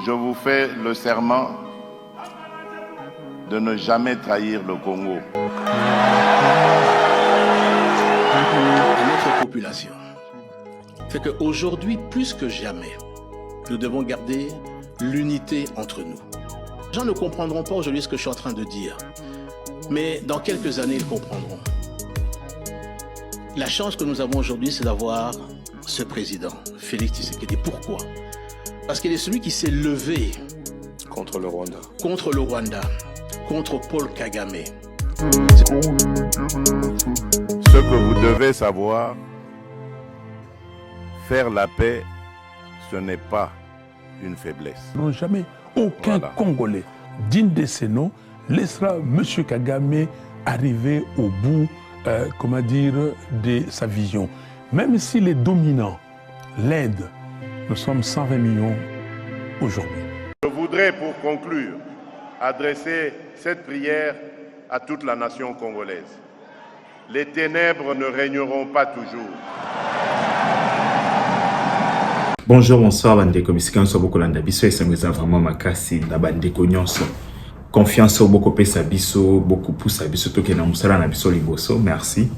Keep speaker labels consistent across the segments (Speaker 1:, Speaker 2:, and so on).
Speaker 1: je vous fais le serment de ne jamais trahir le Congo.
Speaker 2: À notre population, c'est qu'aujourd'hui, plus que jamais, nous devons garder l'unité entre nous. Les gens ne comprendront pas aujourd'hui ce que je suis en train de dire, mais dans quelques années, ils comprendront. La chance que nous avons aujourd'hui, c'est d'avoir ce président, Félix Tshisekedi. Pourquoi? Parce qu'il est celui qui s'est levé
Speaker 3: contre le Rwanda,
Speaker 2: contre Paul Kagame.
Speaker 1: Ce que vous devez savoir, faire la paix, ce n'est pas une faiblesse.
Speaker 4: Non, jamais aucun Congolais digne de ces noms laissera M. Kagame arriver au bout, de sa vision. Même si les dominants l'aident, nous sommes 120 millions aujourd'hui.
Speaker 1: Je voudrais, pour conclure, adresser cette prière à toute la nation congolaise. Les ténèbres ne régneront pas toujours.
Speaker 3: Bonjour, bonsoir, bandeko. Bisika so boko landa biso esengeza vraiment makasi na bandeko nyonso. Confiance au boko pesa biso, beaucoup poussa biso toke na musala na biso liboso. Merci.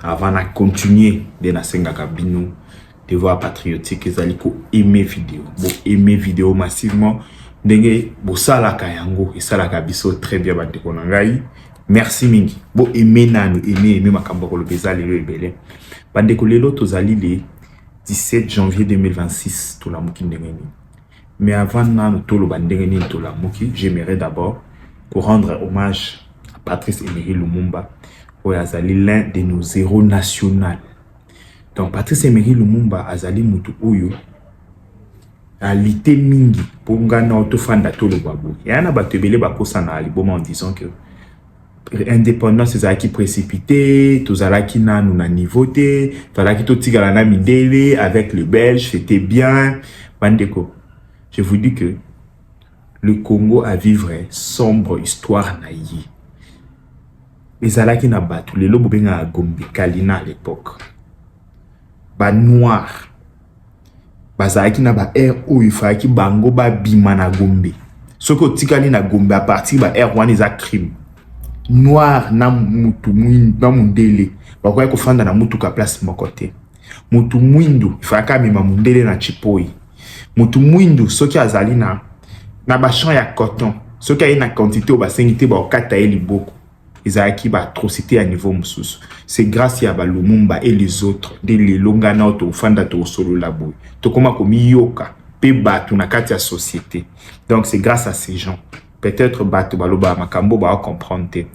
Speaker 3: Avant de continuer de na senga kabino devoir patriotique ezali ko aimer vidéo. Bo aimer vidéo massivement ndenge bo sala ka yango esalaka biso très bien bandeko na ngai. Merci mingi. Bo aimer nanu aimer makambo ko lobeza lelo ebele. Bandeko lelo tozali le 17 janvier 2026 tout la muki ndengeni. Mais avant nanu to lo bandengeni to la muki, j'aimerais d'abord rendre hommage à Patrice Emery Lumumba, Azali l'un de nos héros nationaux. Donc Patrice Emery Lumumba azali mutu oyo alite mingi ponga na autofanda tolo babu. Yana batebele bakosa na album en disant que indépendance ezalaki précipité, tozalaki nanu na niveau te, fallaki to tigala na midele avec le Belge, c'était bien. Bandeko, je vous dis que le Congo a vivre sombre histoire na yi. Ezalaki na batu lelo bobenga Gombe Kalina à l'époque. Ba noir. Bazalaki na ba air oyo faki bango ba bima na Gombe. Soko tikali na Gombe à partir ba air wana eza crime. Noir na mutu mwindu na mundele. Bakoya kofanda na mutu ka place moko te. Mutu mwindu faka mema mundele na chipoi. Mutu mwindu soki azali na ba champ ya coton. Soki ayi na quantité au basengité ba okata eli boko. Ezalaki ba atrocité à niveau mususu. C'est grâce à ba Lumumba et les autres de les longana to fanda to solo labo. To koma komi yoka pe batu na kati ya société. Donc c'est grâce à ces gens. Peut-être batu baloba makambo ba comprendre.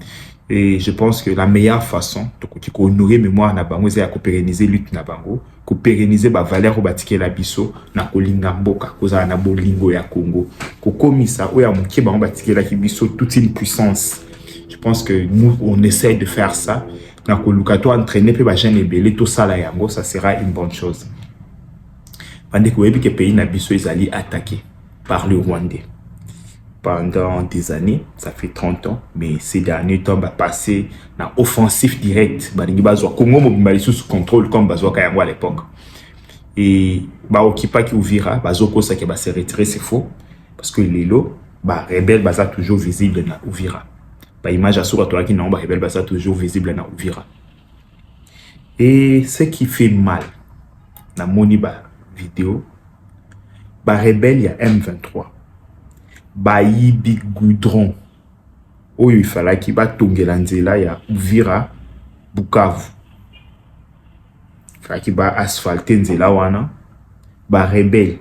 Speaker 3: Et je pense que la meilleure façon de honorer mémoire na bango c'est de pérenniser lutte na bango, ko pérenniser ba valeur o batike la biso na kolinga mboka kozala na bolingo ya Congo. Ko komisa o ya muke bango batike la biso toute une puissance. Je pense que nous on essaie de faire ça. Na ko lukato entraîner pe ba jeune ebele to sala yango, ça sera une bonne chose. Pendant que le pays na biso ezali attaqué par le Rwandais. Pendant des années, ça fait 30 ans, mais ces derniers temps, passé dans offensif direct, Congo mobimba sous contrôle comme Bazoa Kayango à l'époque. Et Okipa qui ouvira, Bazoko ça qui va se retirer, c'est faux, parce que les lots, rebelle baza toujours visible dans Ouvira. Image à Soura Tola qui n'a pas rebelle baza toujours visible dans Ouvira. Et ce qui fait mal, dans mon vidéo, rebelle il y a M23. Bayibi goudron oyo il fallait qu'il ba tongela nzela ya Uvira Bukavu, fallait qu'il ba asphalter nzela wana ba rebelle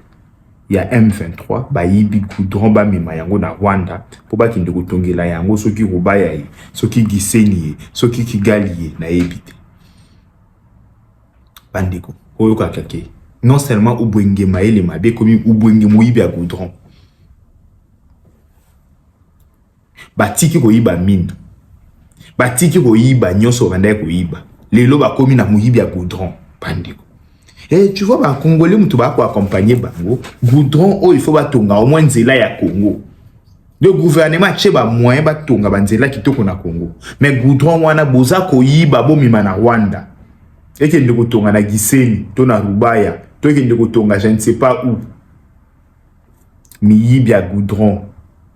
Speaker 3: ya M23 bayibi goudron ba mema yango na Rwanda po ba kinde ko tongela yango soki Rubaya yi soki Gisenyi soki Kigali na ebite bandeko oyo kakake non seulement ubwenge maele mabe komi ubwenge moyibi ya goudron. Batiki ko yiba mine. Batiki ko yiba nyoso banda ko yiba. Lelo ba komi na muhibi ya goudron pandiko. Et tu vois ba Congolais mutu ba ko accompagner bango. Goudron il faut ba tonga au moins nzela ya Congo. Le gouvernement tche ba moyen ba tonga ba nzela kitoko na Congo. Mais goudron wana boza ko yiba bo mima na Rwanda. Eke ndeko tonga na Gisenyi, to na Rubaya, to eke ndeko tonga je ne sais pas où. miyibi ya goudron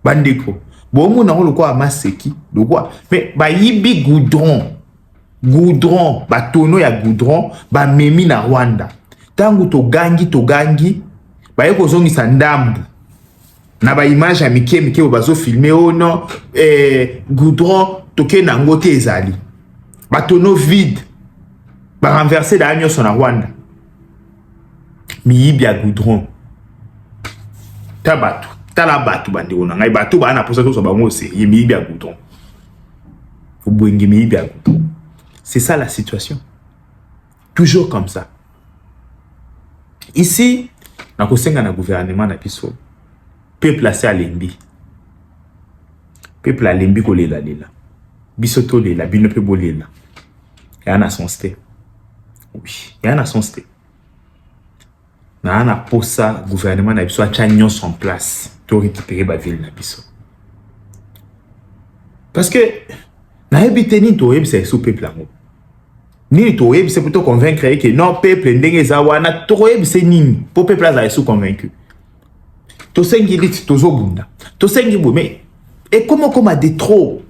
Speaker 3: bandeko bomo na lo kwa maseki lo kwa mais ba yibi goudron ba tono ya goudron ba memi na Rwanda tangu to gangi ba yeko zongisa ndambu na ba image ya mike bazo filmer non goudron toke na ngote ezali ba tono vide ba renverser da nyonso na Rwanda miyibi ya goudron tabatu tala batu bande ona ngai batu bana posa to so bango se miyibi ya goudron ubwengi miyibi ya goudron. C'est ça la situation. Toujours comme ça. Ici, na kosenga na gouvernement na biso. Peuple assez alembi. Peuple alembi ko lela. Biso to lela, bino pe bolela. Ya na son sté. Oui, ya na son sté. Na ana posa gouvernement na biso a chanyon son place. To récupérer ba ville na biso. Parce que na ebiteni to ebisa sous peuple amour. Ni to ebisa plutôt convaincre que non peuple ndenge za wana to ebisa nini pour peuple za sous convaincu. To sengi lit to zobunda. To sengi bo mais et comment de trop.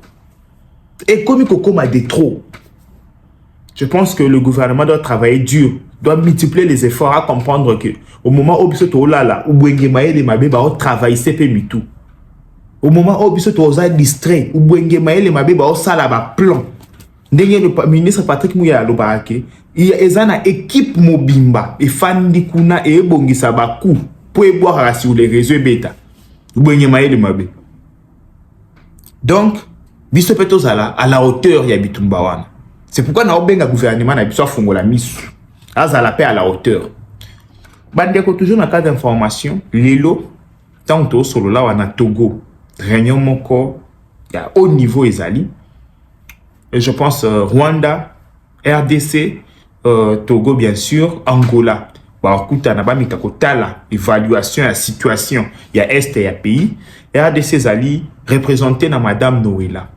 Speaker 3: Et comme de trop. Je pense que le gouvernement doit travailler dur, doit multiplier les efforts à comprendre que au moment où biso to lala ou bwenge maele mabe ba travailler c'est peu mitou. Au moment où biso to za distrait ou bwenge maele mabe ba sala ba plan. Ndenge le ministre Patrick Mouya lobarake, il y a une équipe mobimba et fandi kuna et bongisa ba coup pour boire sur les réseaux bêta. Ou bwenge maele mabe. Donc biso peto zala à la hauteur ya bitumba wana. C'est pourquoi na obenga gouvernement na biso fongola misu. Azala paix à la hauteur. Bandeko toujours na cas d'information, lelo tant to solo la wana Togo. Réunion moko ya haut niveau ezali. Et je pense Rwanda, RDC, Togo bien sûr, Angola. Ba kuta na ba mitakotala évaluation la situation ya est ya pays. RDC zali représenté na madame Noëlla.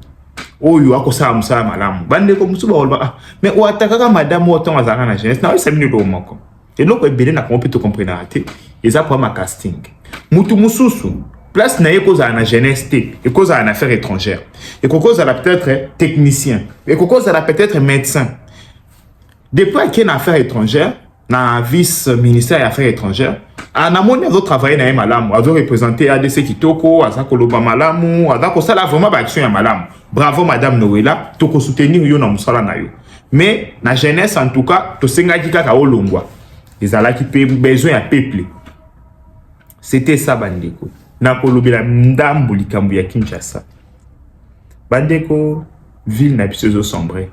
Speaker 3: Oyo akosa musala malamu. Bandeko musuba olba mais o atakaka madame oton azanga na jeunesse na 5 minutes moko. Et donc ebele na kompe to comprendre ate. Eza pour ma casting. Mutu mususu place na yekoza na jeunesse te, yekoza na affaires étrangères. Et kokoza la peut-être technicien. Et kokoza la peut-être médecin. Depuis qu'il y a une affaire étrangère, na vice-ministère des Affaires étrangères, en amont, ils ont travaillé dans malamu, ils ont représenté ADC Kitoko, Azakoloba malamu, Azako sala vraiment action ya malamu. Bravo madame Noëlla, toko soutenir yo na musala na yo. Mais na jeunesse en tout cas, to senga kaka olongwa. Ils ala qui besoin à peuple. C'était ça bandeko. Na kolobela ndambu likambu ya Kinshasa. Bandeko, ville na biso sombré.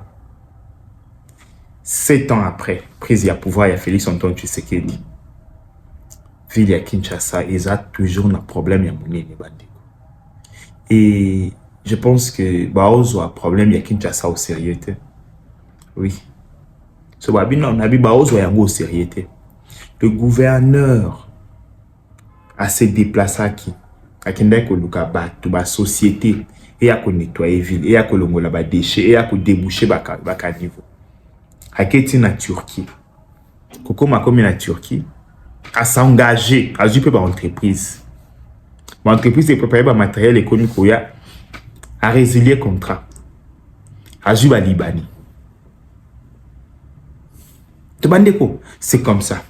Speaker 3: 7 ans après, prise à pouvoir, il y a Félix Antoine Tshisekedi. Ville ya Kinshasa, ils ont toujours un problème ya monnaie. Et je pense que Baozo a un problème ya Kinshasa au sérieux. Oui. Ce babino on a vu Baozo ya au sérieux. Le gouverneur a se déplacé qui a kindeko lukaba to ba société et a ko nettoyer ville et a ko longola ba déchets et a ko déboucher ba niveau. Aketi na Turquie. Koko makomi na Turquie à s'engager à jouer par entreprise. L'entreprise est préparée par matériel économique à résilier contrat. À jouer à Libani. C'est comme ça.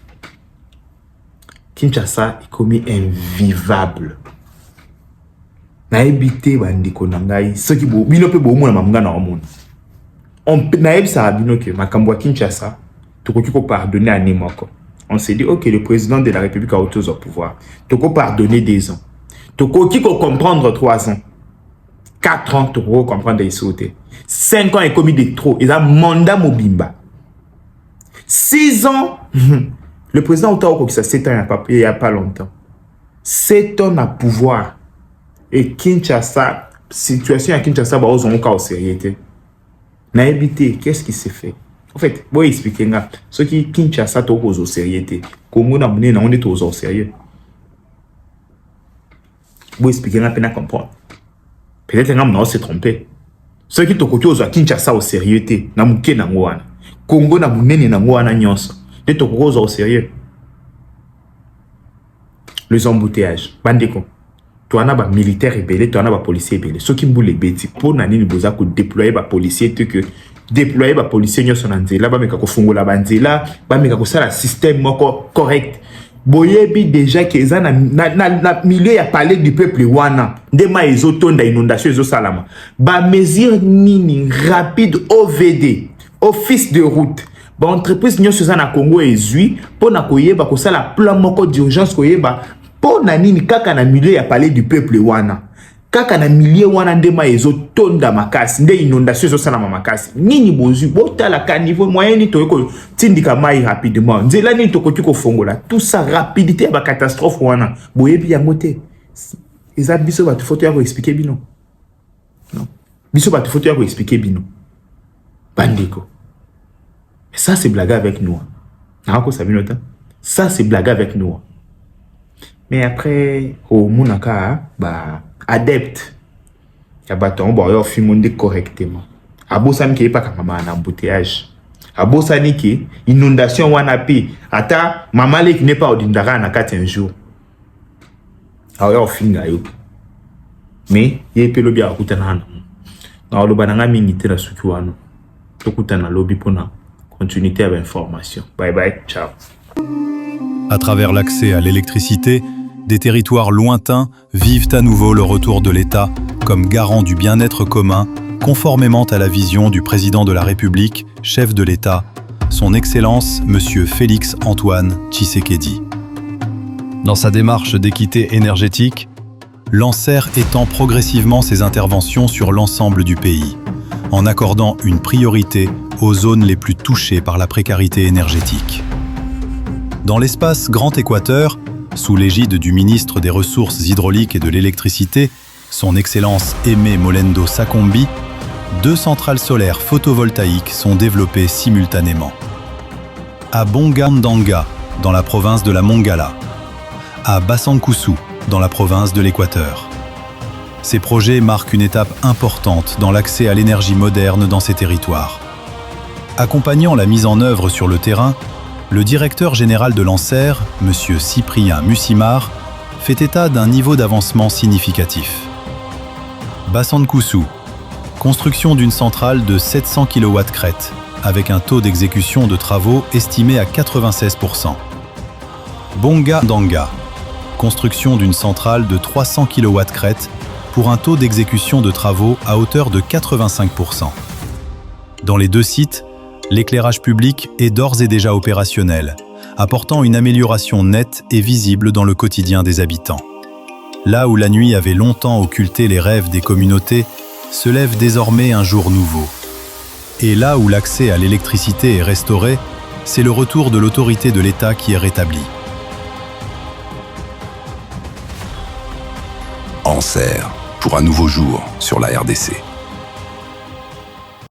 Speaker 3: Kinshasa est commis invivable. Na ebité bandeko nangai ce qui bino pe bo mona mamunga na omona. On naïb ça abino que makambo Kinshasa tokoki ko pardonner à Nemoko. On s'est dit OK, le président de la République a autour au pouvoir. Toko pardonner 2 ans. Toko qui ko comprendre 3 ans. 4 ans toko comprendre les sauter. 5 ans est commis de trop, il a mandat mobimba. 6 ans le président Ouattara qui ça 7 ans il y a pas longtemps. 7 ans à pouvoir et Kinshasa situation à Kinshasa ba ozongo ka au sérieux. Na habité, qu'est-ce qui s'est fait? En fait, bon expliquer nga, ce qui Kinshasa to au sérieux. Congo na mune na on est au sérieux. Bon expliquer nga pena comprendre. Peut-être nga on s'est trompé. Ce qui to koki au Kinshasa au sérieux na muke na ngwana. Congo na mune na ngwana nyonso. De to au sérieux. Les embouteillages, bandeko. toana ba militaire ébélé, toana ba policier ébélé. Ce qui mboule beti pour nani ni boza ko déployer ba policier te que déployer ba policier nyo sonanzela ba meka ko fungola banzela, ba meka ko sala système moko correct. Boyebi déjà que eza na milieu ya palais du peuple wana ndema ezotonda inondation ezosalama ba mesure nini rapide OVD office de route ba entreprise nyonso eza na Congo ezui pona koyeba kosala plan moko d'urgence koyeba pona nini kaka na milieu ya palais du peuple wana kaka na milieu wana ndema ezotonda makasi nde inondation ezosalama makasi nini bozui botala ka niveau moyen ni toyeko tindika mai rapidement nzela ni tokoki kofongola tout ça rapidité ba catastrophe wana boyebi yango te eza biso ba photo ya ko expliquer bino non biso ba photo ya ko expliquer bino bandeko ça c'est blague avec nous nako sabinota ça c'est blague avec nous mais après au munaka ba adepte ya baton bo yo filmonde correctement abosani ke pa kama na embouteillage abosani ke inondation wana pi ata mama lek n'est pas ordindara na 4 jours ayo finga yo mais ye pe lobi akutana na lo bananga mingi te la suki wana to kutana lobi pona continuité avec information bye bye ciao.
Speaker 5: À travers l'accès à l'électricité, des territoires lointains vivent à nouveau le retour de l'État comme garant du bien-être commun, conformément à la vision du président de la République, chef de l'État, son Excellence M. Félix Antoine Tshisekedi. Dans sa démarche d'équité énergétique, l'ANSER étend progressivement ses interventions sur l'ensemble du pays, en accordant une priorité aux zones les plus touchées par la précarité énergétique. Dans l'espace Grand Équateur, sous l'égide du ministre des Ressources hydrauliques et de l'électricité, son Excellence Aimé Molendo Sakombi, 2 centrales solaires photovoltaïques sont développées simultanément. À Bongandanga, dans la province de la Mongala, à Basankusu, dans la province de l'Équateur. Ces projets marquent une étape importante dans l'accès à l'énergie moderne dans ces territoires. Accompagnant la mise en œuvre sur le terrain, le directeur général de l'ANSER, M. Cyprien Mussimar, fait état d'un niveau d'avancement significatif. Basankusu, construction d'une centrale de 700 kW crête, avec un taux d'exécution de travaux estimé à 96%. Bongandanga, construction d'une centrale de 300 kW crête, pour un taux d'exécution de travaux à hauteur de 85%. Dans les 2 sites, l'éclairage public est d'ores et déjà opérationnel, apportant une amélioration nette et visible dans le quotidien des habitants. Là où la nuit avait longtemps occulté les rêves des communautés, se lève désormais un jour nouveau. Et là où l'accès à l'électricité est restauré, c'est le retour de l'autorité de l'État qui est rétabli.
Speaker 6: ANSER, pour un nouveau jour sur la RDC.